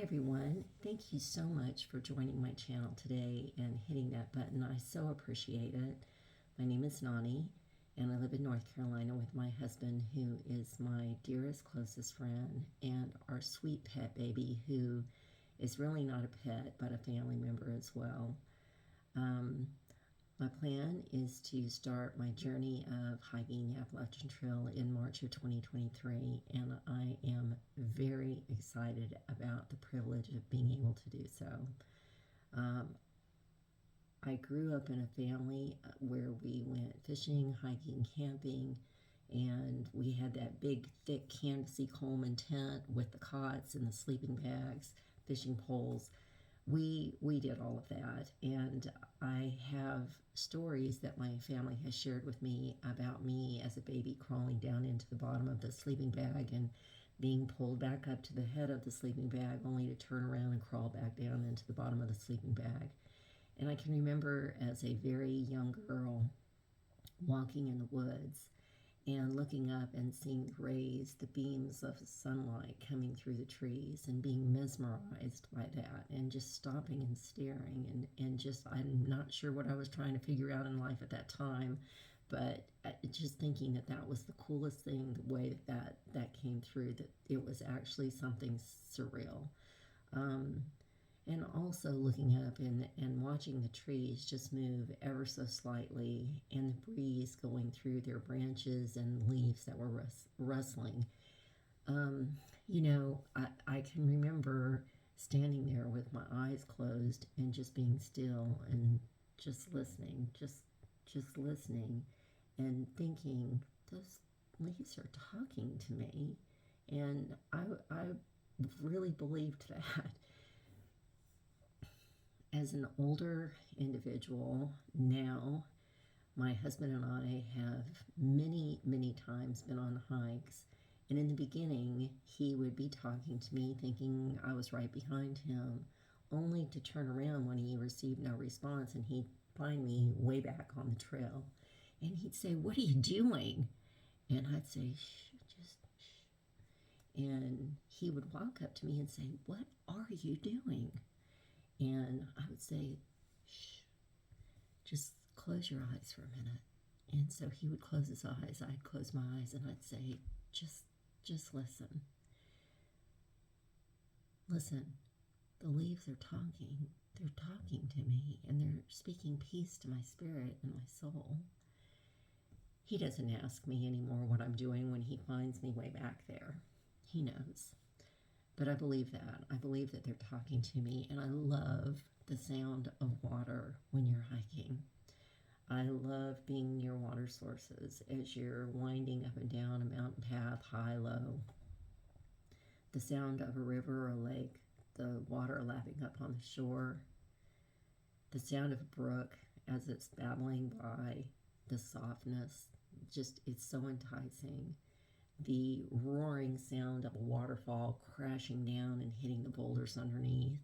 everyone. Thank you so much for joining my channel today and hitting that button. I so appreciate it. My name is Nani, and I live in North Carolina with my husband, who is my dearest, closest friend, and our sweet pet baby, who is really not a pet, but a family member as well. My plan is to start my journey of hiking the Appalachian Trail in March of 2023, and I am very excited about the privilege of being able to do so. I grew up in a family where we went fishing, hiking, camping, and we had that big, thick, canvasy Coleman tent with the cots and the sleeping bags, fishing poles. We did all of that, and I have stories that my family has shared with me about me as a baby crawling down into the bottom of the sleeping bag and being pulled back up to the head of the sleeping bag only to turn around and crawl back down into the bottom of the sleeping bag. And I can remember as a very young girl walking in the woods and looking up and seeing the rays, the beams of sunlight coming through the trees, and being mesmerized by that, and just stopping and staring, and just, I'm not sure what I was trying to figure out in life at that time, but just thinking that that was the coolest thing, the way that came through, that it was actually something surreal. And also looking up and watching the trees just move ever so slightly, and the breeze going through their branches and leaves that were rustling. I can remember standing there with my eyes closed and just being still and just listening, just listening, and thinking, those leaves are talking to me. And I really believed that. As an older individual now, my husband and I have many, many times been on hikes. And in the beginning, he would be talking to me thinking I was right behind him, only to turn around when he received no response, and he'd find me way back on the trail. And he'd say, "What are you doing?" And I'd say, "Shh, just shh." And he would walk up to me and say, "What are you doing?" And I would say, "Shh, just close your eyes for a minute." And so he would close his eyes, I'd close my eyes, and I'd say, just listen. Listen, the leaves are talking. They're talking to me, and they're speaking peace to my spirit and my soul. He doesn't ask me anymore what I'm doing when he finds me way back there. He knows. But I believe that. I believe that they're talking to me, and I love the sound of water when you're hiking. I love being near water sources as you're winding up and down a mountain path, high, low. The sound of a river or a lake, the water lapping up on the shore, the sound of a brook as it's babbling by, the softness, just, it's so enticing. The roaring sound of a waterfall crashing down and hitting the boulders underneath,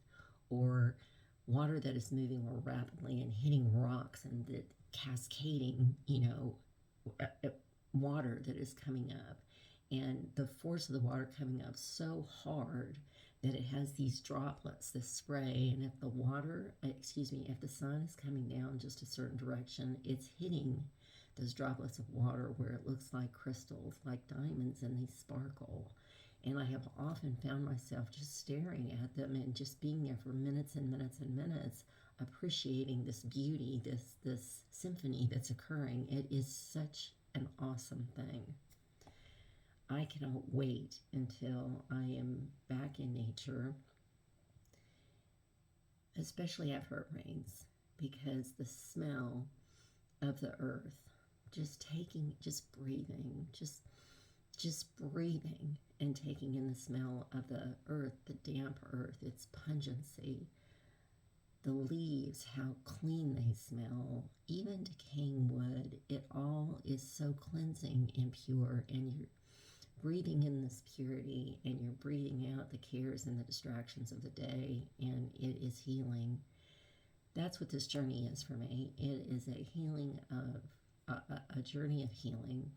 or water that is moving more rapidly and hitting rocks and the cascading, water that is coming up, and the force of the water coming up so hard that it has these droplets, this spray, and if the sun is coming down just a certain direction, it's hitting those droplets of water where it looks like crystals, like diamonds, and they sparkle. And I have often found myself just staring at them and just being there for minutes and minutes and minutes, appreciating this beauty, this symphony that's occurring. It is such an awesome thing. I cannot wait until I am back in nature, especially after it rains, because the smell of the earth, just breathing, just breathing and taking in the smell of the earth, the damp earth, its pungency, the leaves, how clean they smell, even decaying wood, it all is so cleansing and pure, and you're breathing in this purity, and you're breathing out the cares and the distractions of the day, and it is healing. That's what this journey is for me. It is a healing of a journey of healing,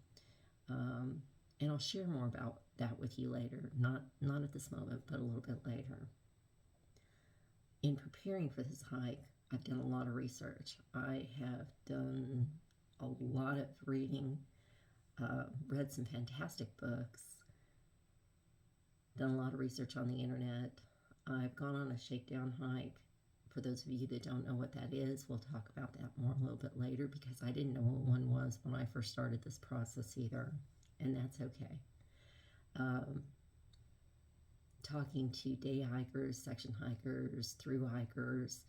and I'll share more about that with you later. Not at this moment, but a little bit later. in preparing for this hike, I've done a lot of research. I have done a lot of reading, read some fantastic books, done a lot of research on the internet. I've gone on a shakedown hike. For those of you that don't know what that is, we'll talk about that more a little bit later, because I didn't know what one was when I first started this process either, and that's okay. Talking to day hikers, section hikers, through hikers,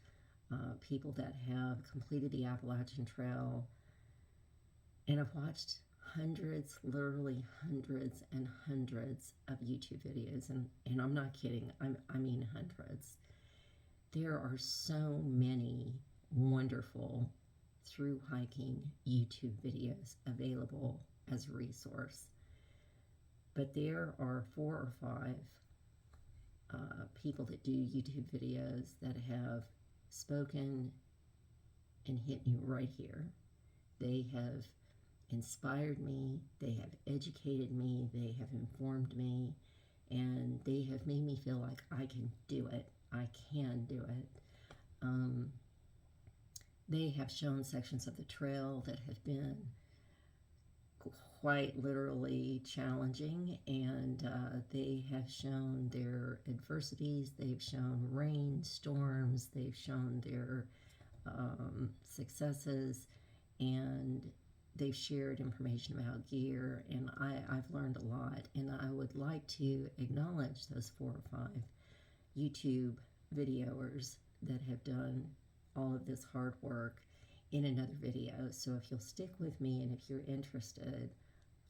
people that have completed the Appalachian Trail, and I've watched hundreds, literally hundreds and hundreds of YouTube videos, and I'm not kidding, I mean hundreds. There are so many wonderful through hiking YouTube videos available as a resource, but there are 4 or 5 people that do YouTube videos that have spoken and hit me right here. They have inspired me, they have educated me, they have informed me, and they have made me feel like I can do it. I can do it. They have shown sections of the trail that have been quite literally challenging, and they have shown their adversities, they've shown rain, storms, they've shown their successes, and they've shared information about gear, and I've learned a lot, and I would like to acknowledge those 4 or 5 YouTube videoers that have done all of this hard work in another video. So if you'll stick with me, and if you're interested,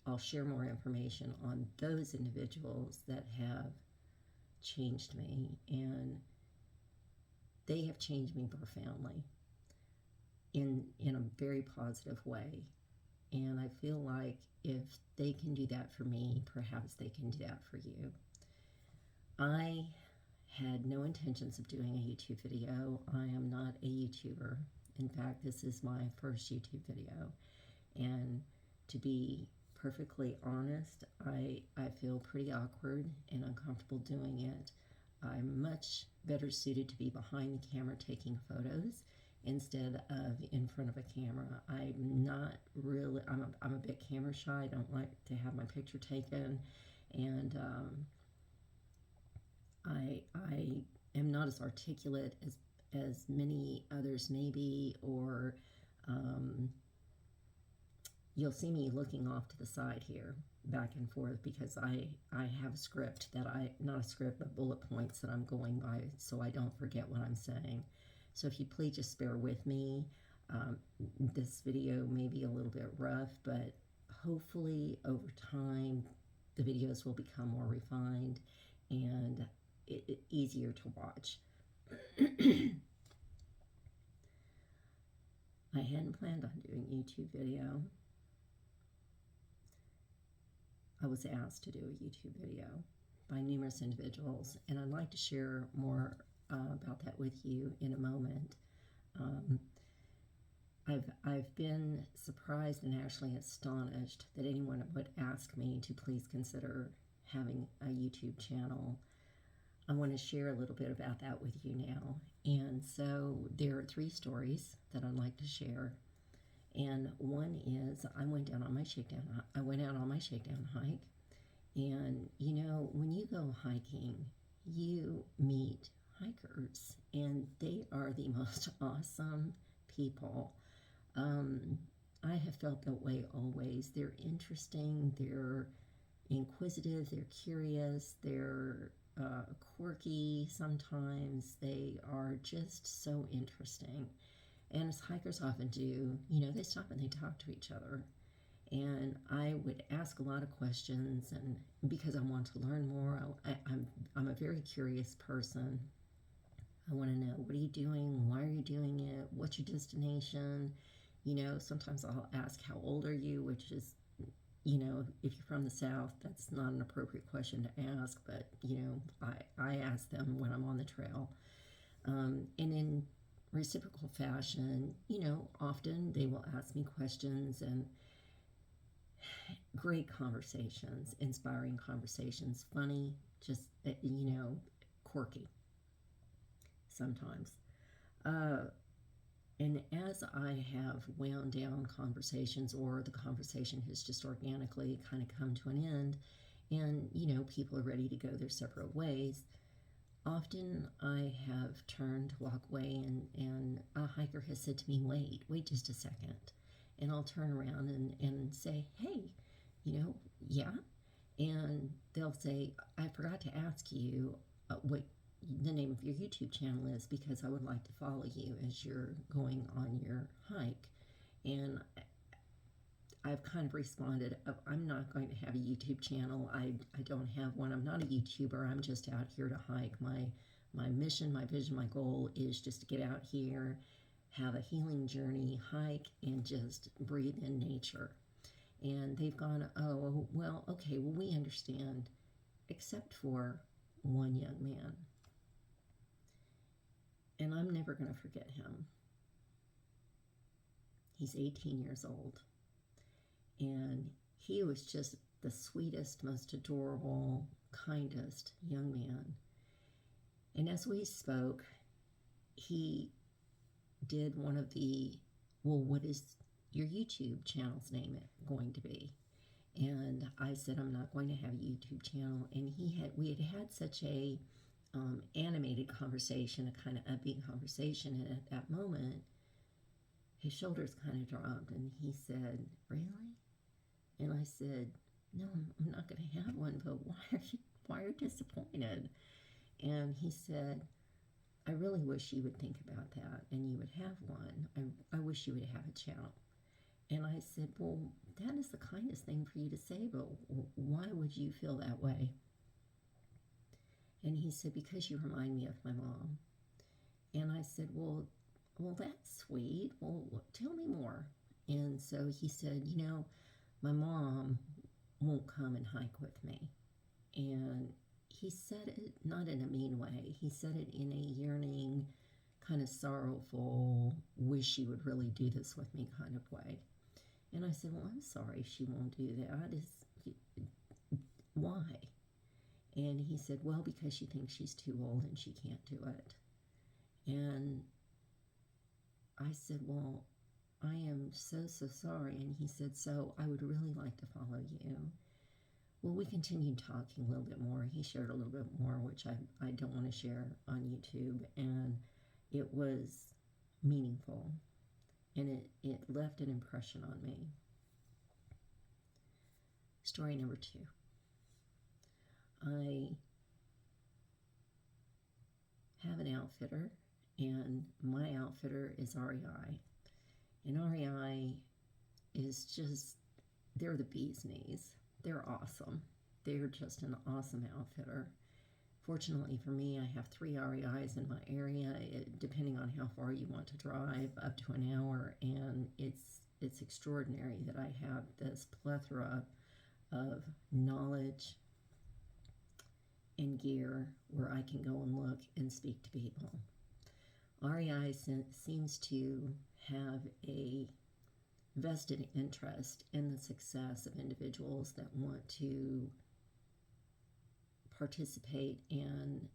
I'll share more information on those individuals that have changed me, and they have changed me profoundly in a very positive way. And I feel like if they can do that for me, perhaps they can do that for you. I had no intentions of doing a YouTube video. I am not a YouTuber. In fact, this is my first YouTube video. And to be perfectly honest, I feel pretty awkward and uncomfortable doing it. I'm much better suited to be behind the camera taking photos instead of in front of a camera. I'm not really, I'm a bit camera shy. I don't like to have my picture taken, and I am not as articulate as many others may be, or you'll see me looking off to the side here, back and forth, because I have a script that not a script, but bullet points that I'm going by, so I don't forget what I'm saying. So if you please just bear with me. This video may be a little bit rough, but hopefully over time the videos will become more refined and easier to watch. I hadn't planned on doing a YouTube video. I was asked to do a YouTube video by numerous individuals, and I'd like to share more about that with you in a moment. I've been surprised and actually astonished that anyone would ask me to please consider having a YouTube channel. I want to share a little bit about that with you now. And so there are 3 stories that I'd like to share. And one is I went out on my shakedown hike. And you know, when you go hiking, you meet hikers, and they are the most awesome people. I have felt that way always. They're interesting, they're inquisitive, they're curious, they're quirky sometimes. They are just so interesting. And as hikers often do, you know, they stop and they talk to each other. And I would ask a lot of questions, and because I want to learn more. I'm a very curious person. I want to know, what are you doing? Why are you doing it? What's your destination? You know, sometimes I'll ask, how old are you? Which is, you know, if you're from the South, that's not an appropriate question to ask, but, you know, I ask them when I'm on the trail. And in reciprocal fashion, you know, often they will ask me questions, and great conversations, inspiring conversations, funny, just, you know, quirky. sometimes. And as I have wound down conversations, or the conversation has just organically kind of come to an end, and people are ready to go their separate ways, often I have turned to walk away, and a hiker has said to me, wait just a second. And I'll turn around and say, hey, yeah. And they'll say, I forgot to ask you what the name of your YouTube channel is, because I would like to follow you as you're going on your hike. And I've kind of responded, I'm not going to have a YouTube channel. I don't have one. I'm not a YouTuber. I'm just out here to hike. My mission, my vision, my goal is just to get out here, have a healing journey, hike, and just breathe in nature. And they've gone, oh, well, okay, well, we understand, except for one young man. And I'm never going to forget him. He's 18 years old. And he was just the sweetest, most adorable, kindest young man. And as we spoke, he did one of the, well, what is your YouTube channel's name going to be? And I said, I'm not going to have a YouTube channel. And we had such a animated conversation, a kind of upbeat conversation. And at that moment, his shoulders kind of dropped, and he said, really? And I said, no, I'm not going to have one, but why are you disappointed? And he said, I really wish you would think about that and you would have one. I wish you would have a channel. And I said, well, that is the kindest thing for you to say, but why would you feel that way? And he said, because you remind me of my mom. And I said, well, that's sweet. Well, tell me more. And so he said, my mom won't come and hike with me. And he said it not in a mean way. He said it in a yearning, kind of sorrowful, wish you would really do this with me kind of way. And I said, well, I'm sorry she won't do that. Why? And he said, well, because she thinks she's too old and she can't do it. And I said, well, I am so sorry. And he said, so I would really like to follow you. Well, we continued talking a little bit more. He shared a little bit more, which I don't want to share on YouTube. And it was meaningful. And it left an impression on me. Story number 2. I have an outfitter, and my outfitter is REI. And REI is just, they're the bee's knees. They're awesome. They're just an awesome outfitter. Fortunately for me, I have 3 REIs in my area, depending on how far you want to drive, up to an hour, and it's extraordinary that I have this plethora of knowledge and gear where I can go and look and speak to people. REI seems to have a vested interest in the success of individuals that want to participate and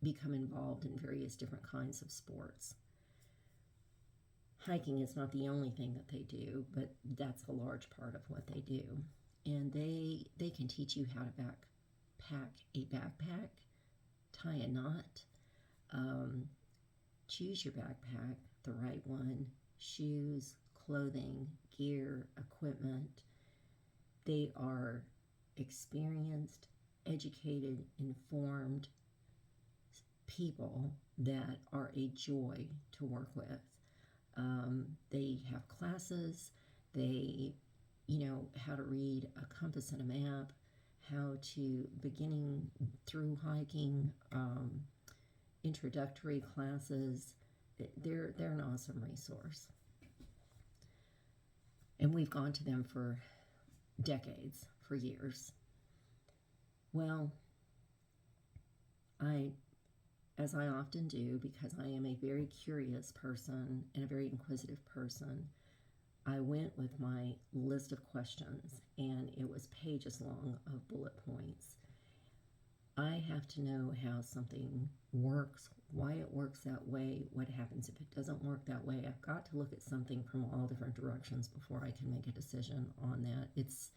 become involved in various different kinds of sports. Hiking is not the only thing that they do, but that's a large part of what they do. And they can teach you how to pack a backpack, tie a knot, choose your backpack, the right one, shoes, clothing, gear, equipment. They are experienced, educated, informed people that are a joy to work with. They have classes. They how to read a compass and a map, how to beginning through hiking, introductory classes. They're an awesome resource. And we've gone to them for decades, for years. Well, as I often do, because I am a very curious person and a very inquisitive person, I went with my list of questions, and it was pages long of bullet points. I have to know how something works, why it works that way, what happens if it doesn't work that way. I've got to look at something from all different directions before I can make a decision on that. It's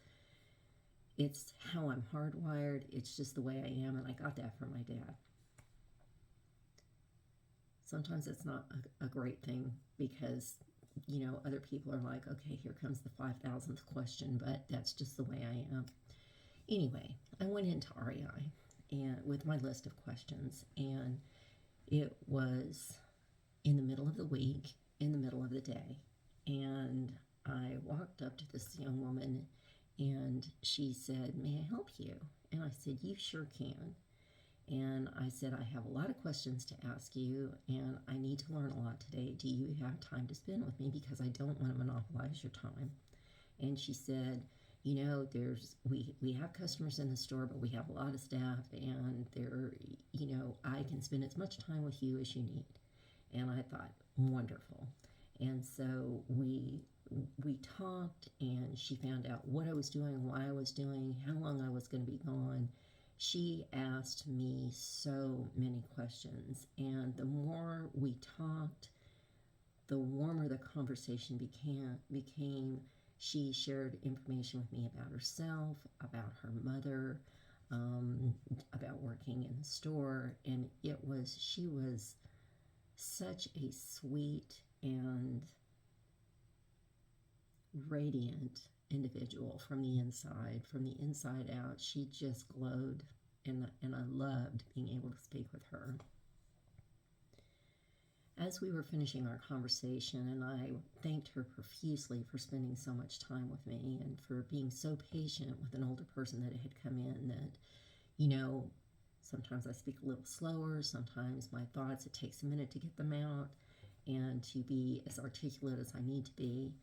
how I'm hardwired. It's just the way I am, and I got that from my dad. Sometimes it's not a great thing because, other people are like, okay, here comes the 5,000th question, but that's just the way I am. Anyway, I went into REI and with my list of questions, and it was in the middle of the week, in the middle of the day, and I walked up to this young woman, and she said, "May I help you?" And I said, "You sure can." And I said, "I have a lot of questions to ask you, and I need to learn a lot today. Do you have time to spend with me? Because I don't want to monopolize your time." And she said, we have customers in the store, but we have a lot of staff, and I can spend as much time with you as you need. And I thought, wonderful. And so we talked, and she found out what I was doing, why I was doing, how long I was going to be gone. She asked me so many questions, and the more we talked, the warmer the conversation became. She shared information with me about herself, about her mother, about working in the store, and she was such a sweet and radiant individual from the inside out. She just glowed, and I loved being able to speak with her. As we were finishing our conversation, and I thanked her profusely for spending so much time with me and for being so patient with an older person that had come in, that, sometimes I speak a little slower, sometimes my thoughts, it takes a minute to get them out and to be as articulate as I need to be,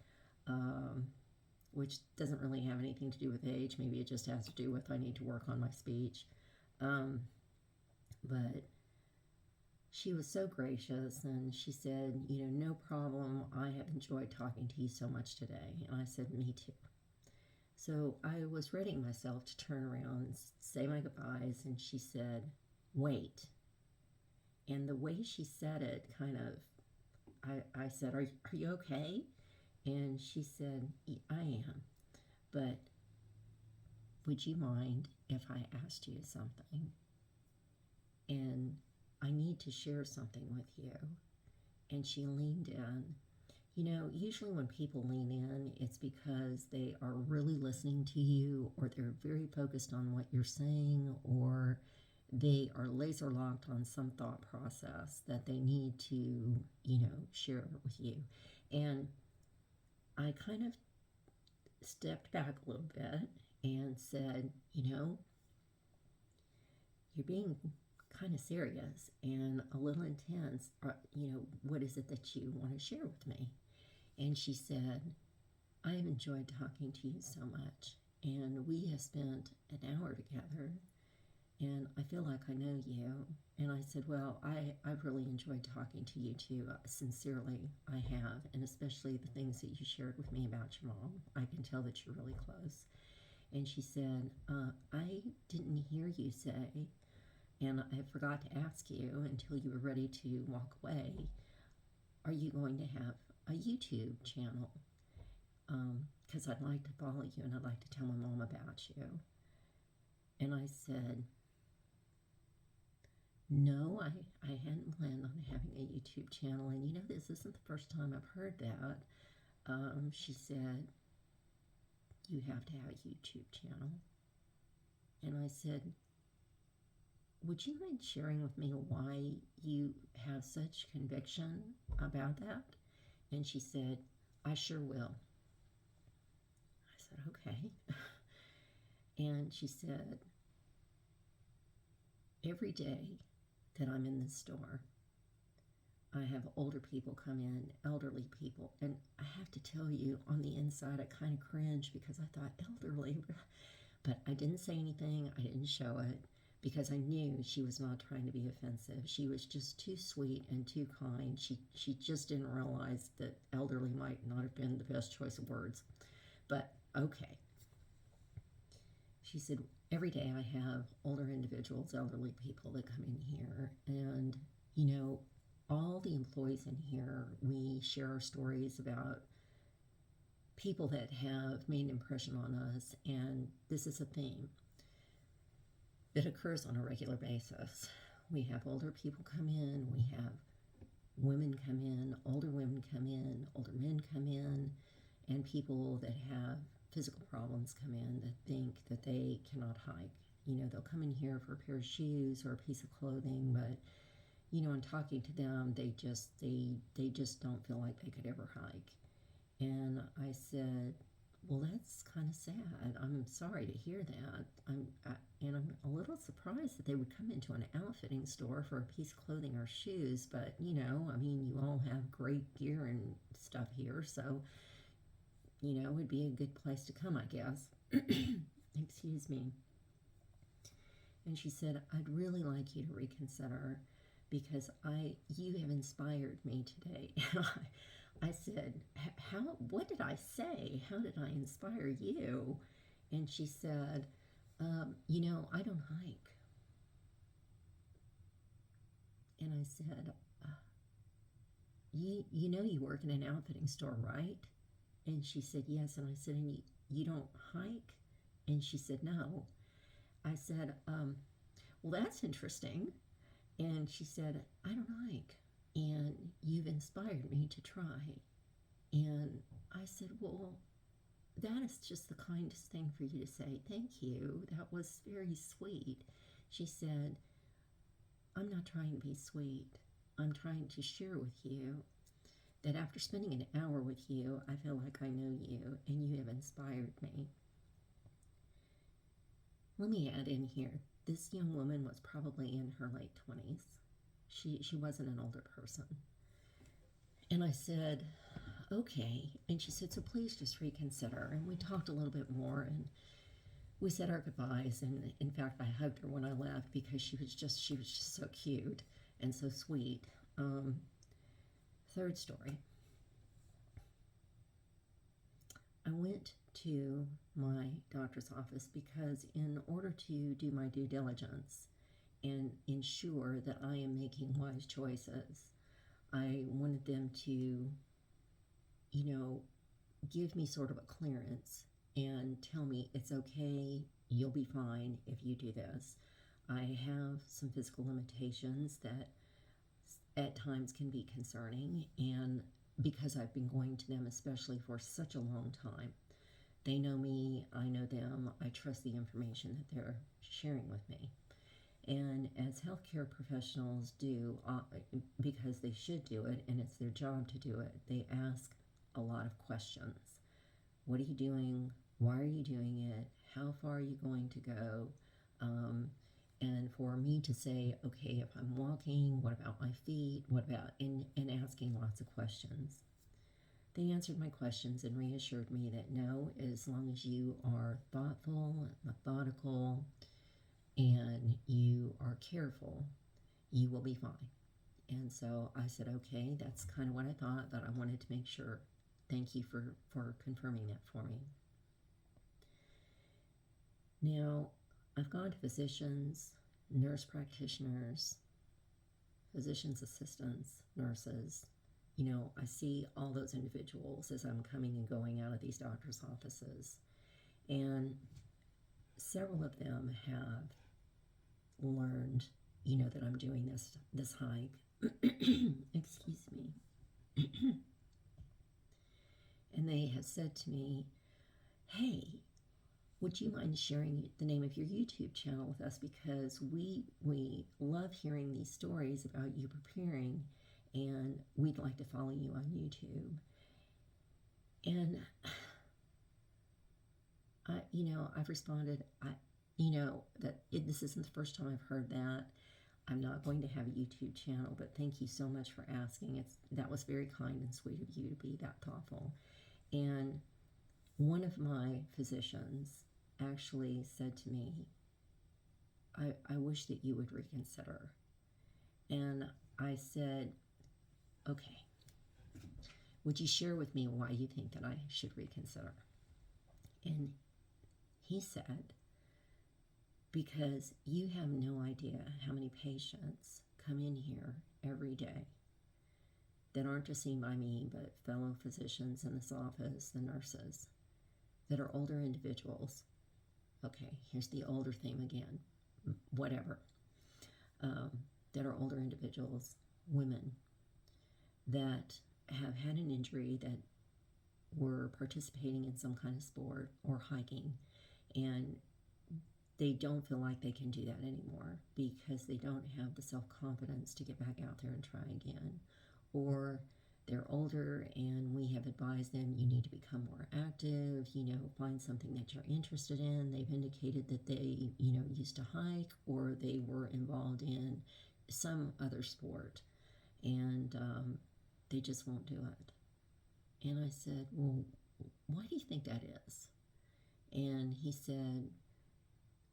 which doesn't really have anything to do with age. Maybe it just has to do with I need to work on my speech. But she was so gracious, and she said, "No problem. I have enjoyed talking to you so much today." And I said, "Me too." So I was readying myself to turn around and say my goodbyes, and she said, "Wait." And the way she said it I said, are you okay? And she said, "I am. But would you mind if I asked you something? And I need to share something with you." And she leaned in. Usually when people lean in, it's because they are really listening to you, or they're very focused on what you're saying, or they are laser locked on some thought process that they need to, share with you. And I kind of stepped back a little bit and said, "You're being kind of serious and a little intense. What is it that you want to share with me?" And she said, "I have enjoyed talking to you so much, and we have spent an hour together, and I feel like I know you." And I said, "Well, I've really enjoyed talking to you too. Sincerely, I have, and especially the things that you shared with me about your mom. I can tell that you're really close." And she said, "I didn't hear you say, and I forgot to ask you until you were ready to walk away, are you going to have a YouTube channel? Because I'd like to follow you, and I'd like to tell my mom about you." And I said, "No, I hadn't planned on having a YouTube channel, and this isn't the first time I've heard that." She said, "You have to have a YouTube channel." And I said, "Would you mind sharing with me why you have such conviction about that?" And she said, "I sure will." I said, "Okay." And she said, "Every day that I'm in this store, I have older people come in, elderly people, and I have to tell you, on the inside, I kind of cringe because I thought, elderly, but I didn't say anything, I didn't show it, because I knew she was not trying to be offensive. She was just too sweet and too kind. She just didn't realize that elderly might not have been the best choice of words. But okay." She said, every day I have older individuals, elderly people that come in here, and all the employees in here, we share our stories about people that have made an impression on us, and this is a theme that occurs on a regular basis. We have older people come in, we have women come in, older women come in, older men come in, and people that have physical problems come in that think that they cannot hike. They'll come in here for a pair of shoes or a piece of clothing, but in talking to them, they just don't feel like they could ever hike. And I said, well, that's kind of sad. I'm sorry to hear that. I'm a little surprised that they would come into an outfitting store for a piece of clothing or shoes, but you all have great gear and stuff here, so it'd be a good place to come, I guess. Excuse me. And she said, I'd really like you to reconsider because you have inspired me today. I said, what did I say? How did I inspire you? And she said, I don't hike. And I said, you work in an outfitting store, right? And she said, yes. And I said, and you don't hike? And she said, no. I said, well, that's interesting. And she said, I don't hike. And you've inspired me to try. And I said, well, that is just the kindest thing for you to say. Thank you. That was very sweet. She said, I'm not trying to be sweet. I'm trying to share with you that after spending an hour with you, I feel like I know you and you have inspired me. Let me add in here, this young woman was probably in her late 20s. She wasn't an older person. And I said, okay. And she said, so please just reconsider. And we talked a little bit more, and we said our goodbyes. And in fact, I hugged her when I left because she was just so cute and so sweet. Third story. I went to my doctor's office because in order to do my due diligence and ensure that I am making wise choices, I wanted them to, give me sort of a clearance and tell me it's okay, you'll be fine if you do this. I have some physical limitations that at times can be concerning, and because I've been going to them especially for such a long time, they know me, I know them, I trust the information that they're sharing with me. And as healthcare professionals do, because they should do it and it's their job to do it, they ask a lot of questions. What are you doing? Why are you doing it? How far are you going to go? And for me to say, okay, if I'm walking, what about my feet? What about, and asking lots of questions. They answered my questions and reassured me that no, as long as you are thoughtful, methodical, and you are careful, you will be fine. And so I said, okay, that's kind of what I thought, but I wanted to make sure. Thank you for confirming that for me. Now, I've gone to physicians, nurse practitioners, physician's assistants, nurses. I see all those individuals as I'm coming and going out of these doctor's offices. And several of them have learned, that I'm doing this hike. Excuse me. And they have said to me, hey, would you mind sharing the name of your YouTube channel with us, because we love hearing these stories about you preparing, and we'd like to follow you on YouTube. And I've responded, this isn't the first time I've heard that. I'm not going to have a YouTube channel, but thank you so much for asking. That was very kind and sweet of you to be that thoughtful. And one of my physicians actually said to me, I wish that you would reconsider. And I said, okay, would you share with me why you think that I should reconsider? And he said, because you have no idea how many patients come in here every day that aren't just seen by me, but fellow physicians in this office, the nurses, that are older individuals. Okay, here's the older theme again, whatever. That are older individuals, women, that have had an injury, that were participating in some kind of sport or hiking, and they don't feel like they can do that anymore because they don't have the self-confidence to get back out there and try again. Or they're older and we have advised them, you need to become more active, find something that you're interested in. They've indicated that they, used to hike or they were involved in some other sport, and they just won't do it. And I said, well, why do you think that is? And he said,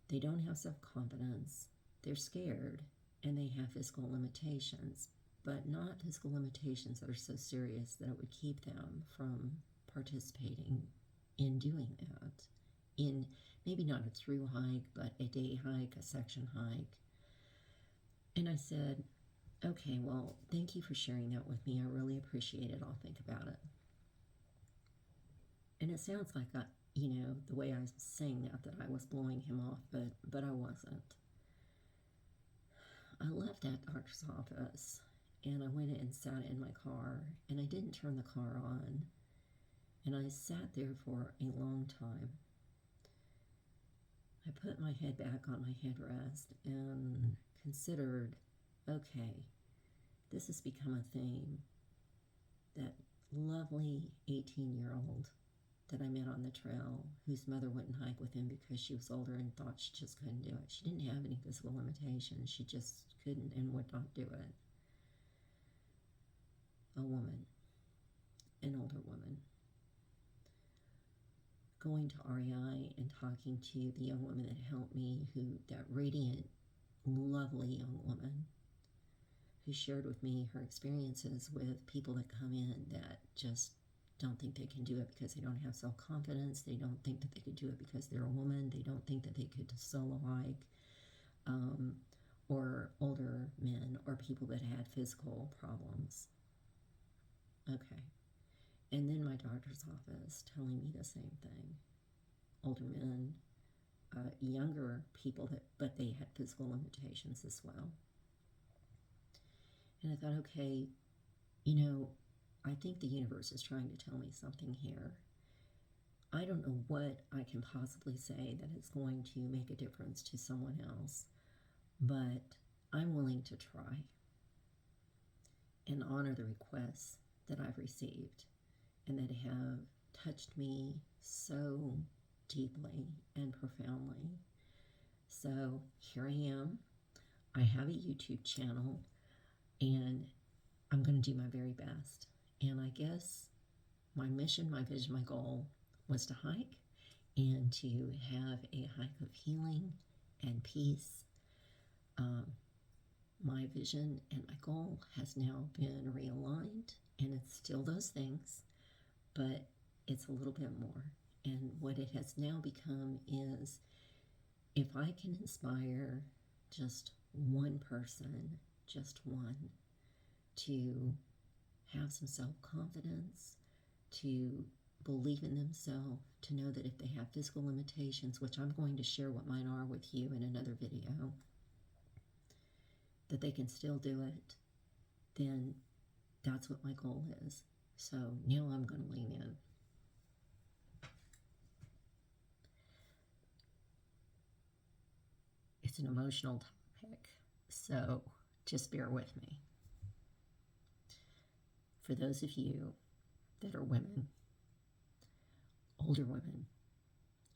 they don't have self-confidence, they're scared, and they have physical limitations, but not physical limitations that are so serious that it would keep them from participating in doing that. In maybe not a through hike, but a day hike, a section hike. And I said, okay, well, thank you for sharing that with me. I really appreciate it. I'll think about it. And it sounds like, the way I was saying that I was blowing him off, but I wasn't. I left that doctor's office and I went and sat in my car, and I didn't turn the car on. And I sat there for a long time. I put my head back on my headrest and considered, okay, this has become a thing. That lovely 18-year-old that I met on the trail, whose mother wouldn't hike with him because she was older and thought she just couldn't do it. She didn't have any physical limitations. She just couldn't and would not do it. A woman, an older woman, going to REI and talking to the young woman that helped me, that radiant, lovely young woman, who shared with me her experiences with people that come in that just don't think they can do it because they don't have self-confidence. They don't think that they could do it because they're a woman. They don't think that they could solo hike. Or older men or people that had physical problems. Okay. And then my doctor's office telling me the same thing. Older men, younger people, but they had physical limitations as well. And I thought, okay, I think the universe is trying to tell me something here. I don't know what I can possibly say that is going to make a difference to someone else, but I'm willing to try and honor the requests that I've received and that have touched me so deeply and profoundly. So here I am. I have a YouTube channel, and I'm going to do my very best. And I guess my mission, my vision, my goal was to hike and to have a hike of healing and peace. My vision and my goal has now been realigned, and it's still those things, but it's a little bit more. And what it has now become is, if I can inspire just one person, just one, to have some self-confidence, to believe in themselves, to know that if they have physical limitations, which I'm going to share what mine are with you in another video, that they can still do it, then that's what my goal is. So now I'm going to lean in. It's an emotional topic, so just bear with me. For those of you that are women, older women,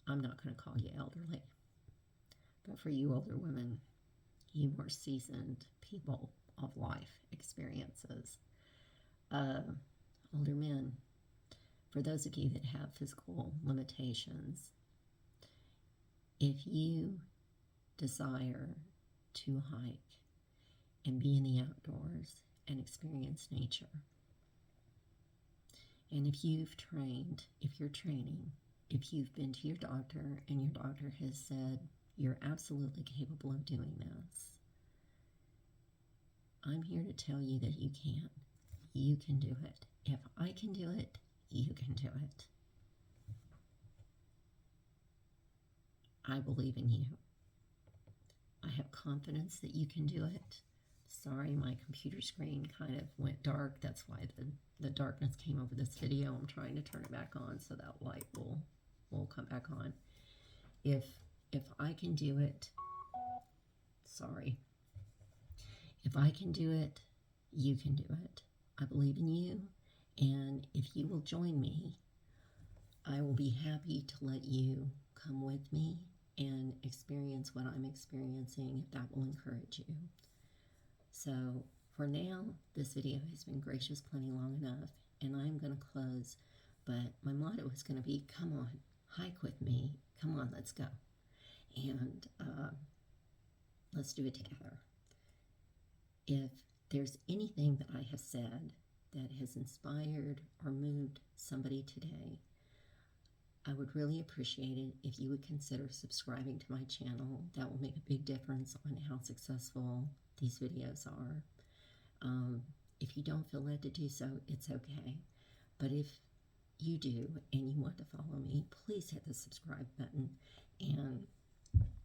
I'm not going to call you elderly, but for you older women, you more seasoned people of life experiences, older men, for those of you that have physical limitations, if you desire to hike and be in the outdoors and experience nature, and if you've trained, if you're training, if you've been to your doctor and your doctor has said, You're absolutely capable of doing this. I'm here to tell you that you can. You can do it. If I can do it, you can do it. I believe in you. I have confidence that you can do it. Sorry, my computer screen kind of went dark. That's why the darkness came over this video. I'm trying to turn it back on so that light will come back on. If I can do it, sorry. If I can do it, you can do it. I believe in you, and if you will join me, I will be happy to let you come with me and experience what I'm experiencing, if that will encourage you. So for now, this video has been gracious plenty long enough, and I'm going to close, but my motto is going to be, come on, hike with me. Come on, let's go. And let's do it together. If there's anything that I have said that has inspired or moved somebody today, I would really appreciate it if you would consider subscribing to my channel. That will make a big difference on how successful these videos are. If you don't feel led to do so, it's okay. But if you do and you want to follow me, please hit the subscribe button. And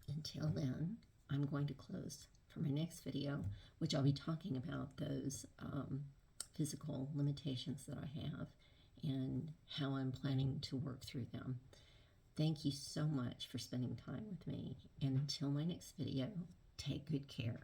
until then, I'm going to close for my next video, which I'll be talking about those physical limitations that I have and how I'm planning to work through them. Thank you so much for spending time with me. And until my next video, take good care.